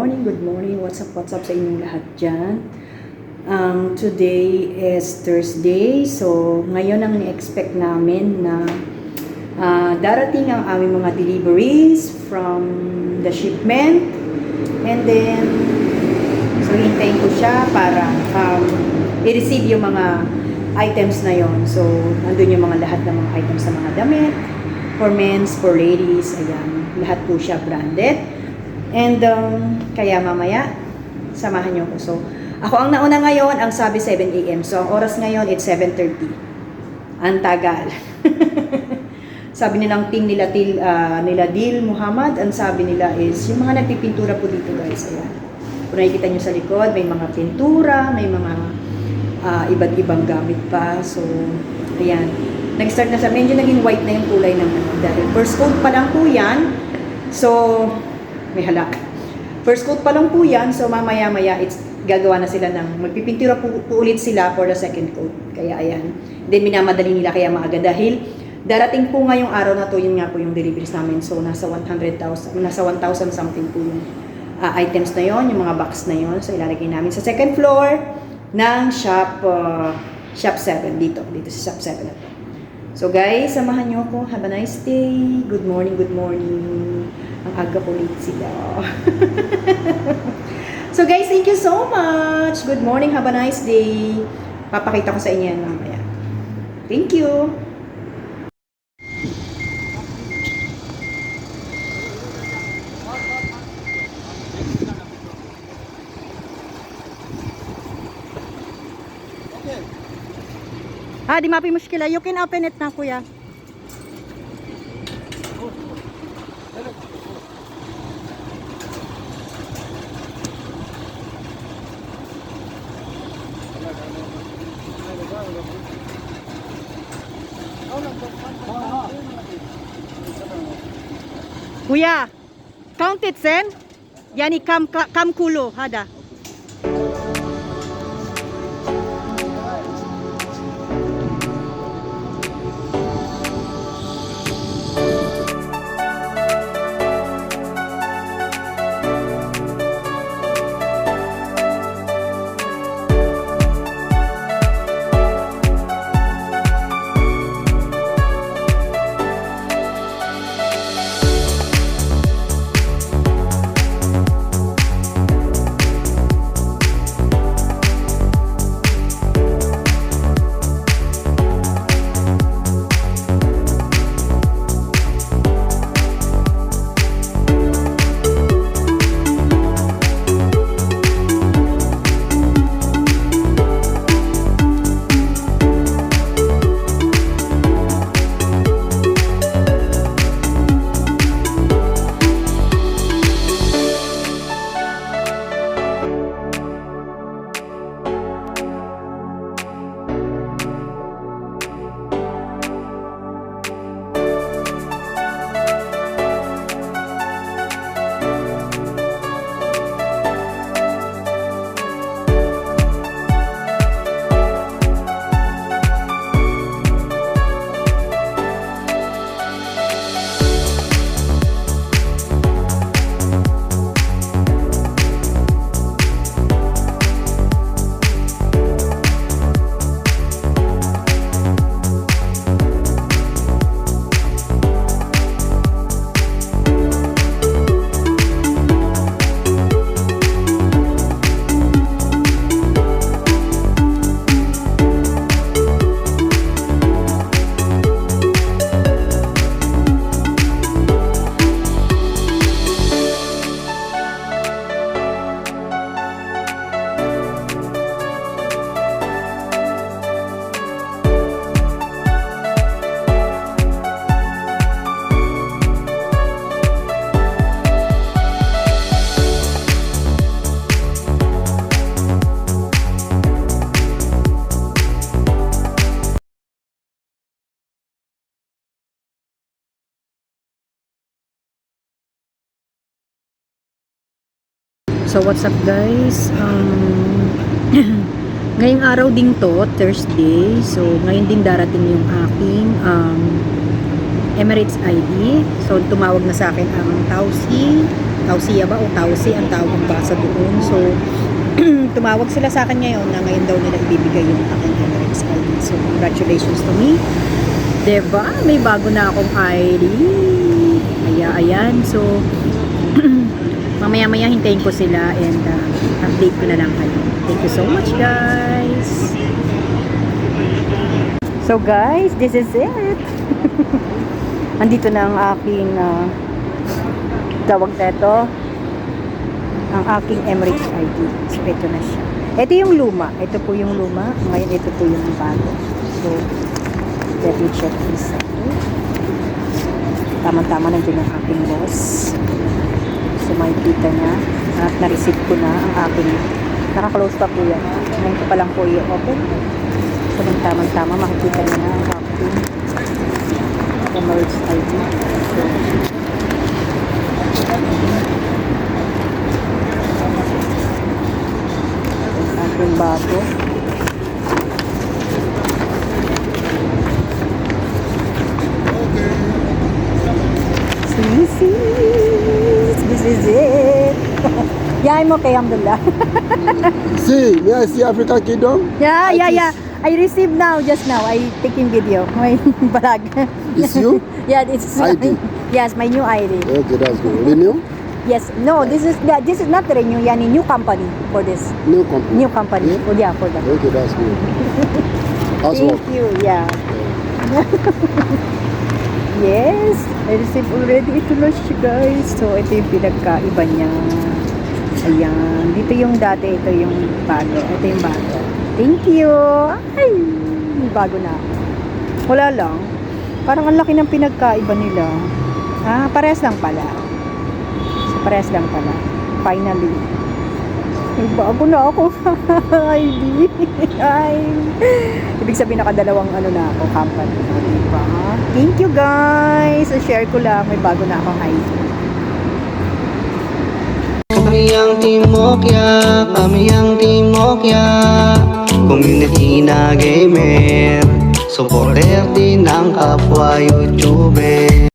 good morning. What's up sa inyong lahat dyan? Today is Thursday. So, ngayon ang expect namin na darating ang aming mga deliveries from the shipment. And then, so hintayin ko siya para i-receive yung mga items na yon. So, nandun yung mga lahat ng mga items sa mga damit. For men's, for ladies, ayan. Lahat po siya branded. And kaya mamaya, samahan niyo ko. So, ako ang nauna ngayon, ang sabi 7 a.m. So, ang oras ngayon, it's 7:30. Ang tagal. Sabi nilang team nila, Dil Muhammad, ang sabi nila is, yung mga nagpipintura po dito guys, ayan. Kung nakikita nyo sa likod, may mga pintura, may mga iba't ibang gamit pa. So, ayan. Nag-start na sa medyo naging white na yung kulay ng dahil first coat pa lang po yan. So, may hala. First coat pa lang po yan. So, mamaya-maya, gagawa na sila ng, magpipintura po ulit sila for the second coat. Kaya, ayan. Then, minamadali nila kaya maaga dahil darating po ngayong araw na to, yun nga po yung deliveries namin. So, nasa 100,000 something po yung items na yon, yung mga box na yon. So, ilalagay namin sa second floor ng shop 7 dito sa shop 7 na to. So guys, samahan niyo ako. Have a nice day. Good morning, good morning. Ang aga ko late sila. So guys, thank you so much. Good morning, have a nice day. Papakita ko sa inyo yan mamaya. Thank you. Di mapi muskila. You can open it na, kuya. Kuya, count it sen. Yani kam kulo hada. So what's up guys, ngayong araw din to, Thursday. So ngayon din darating yung aking Emirates ID. So tumawag na sa akin ang Tausi Tausia ba o Tausi ang tawag ba sa doon. So, tumawag sila sa akin ngayon na ngayon daw nila ibibigay yung aking Emirates ID. So, congratulations to me. Diba? May bago na akong ID. Ayan. So, mamaya-maya hintayin ko sila and update ko na lang kayo. Thank you so much, guys. So, guys, this is it. Andito na ang aking tawag neto, ang aking Emirates ID. So, ito na siya. Ito yung luma. Ito po yung luma. Ngayon, ito po yung bago. So, let me check this out. Tama-tama nandiyan ang aking boss. So, makikita niya. At na-receive ko na ang aking, naka-close pa po yan. Ngayon ko pa lang po i-open. So, nang tama-tama, makikita niya na ang aking Emirates ID. So, aking bago. This is it. Yeah, I'm okay, alhamdulillah. See, may I see African Kingdom? Yeah. I received now, just now. I taking video. My vlog. It's you? Yeah, it's ID. Yes, my new ID. Okay, that's good. Renew? Yes, no, this is not renew. Yani new company for this. New company. New company. Yeah? Oh, yeah, for that. Okay, that's good. How's work? Thank you. Yeah. Yes, I received already. Ito na siya, guys. So, ito yung pinagkaiba niya. Ayan. Dito yung dati, ito yung bago. Ito yung bago. Thank you. Ay, may bago na. Wala lang. Parang ang laki ng pinagkaiba nila. Parehas lang pala. So, parehas lang pala. Finally. May bago na ako. ID. Ay. Ibig sabihin nakadalawang na ako, company. Diba? Thank you, guys. So, share ko lang. May bago na akong ID. Kami ang Timokya, community na gamer, supporter din ng kapwa YouTuber.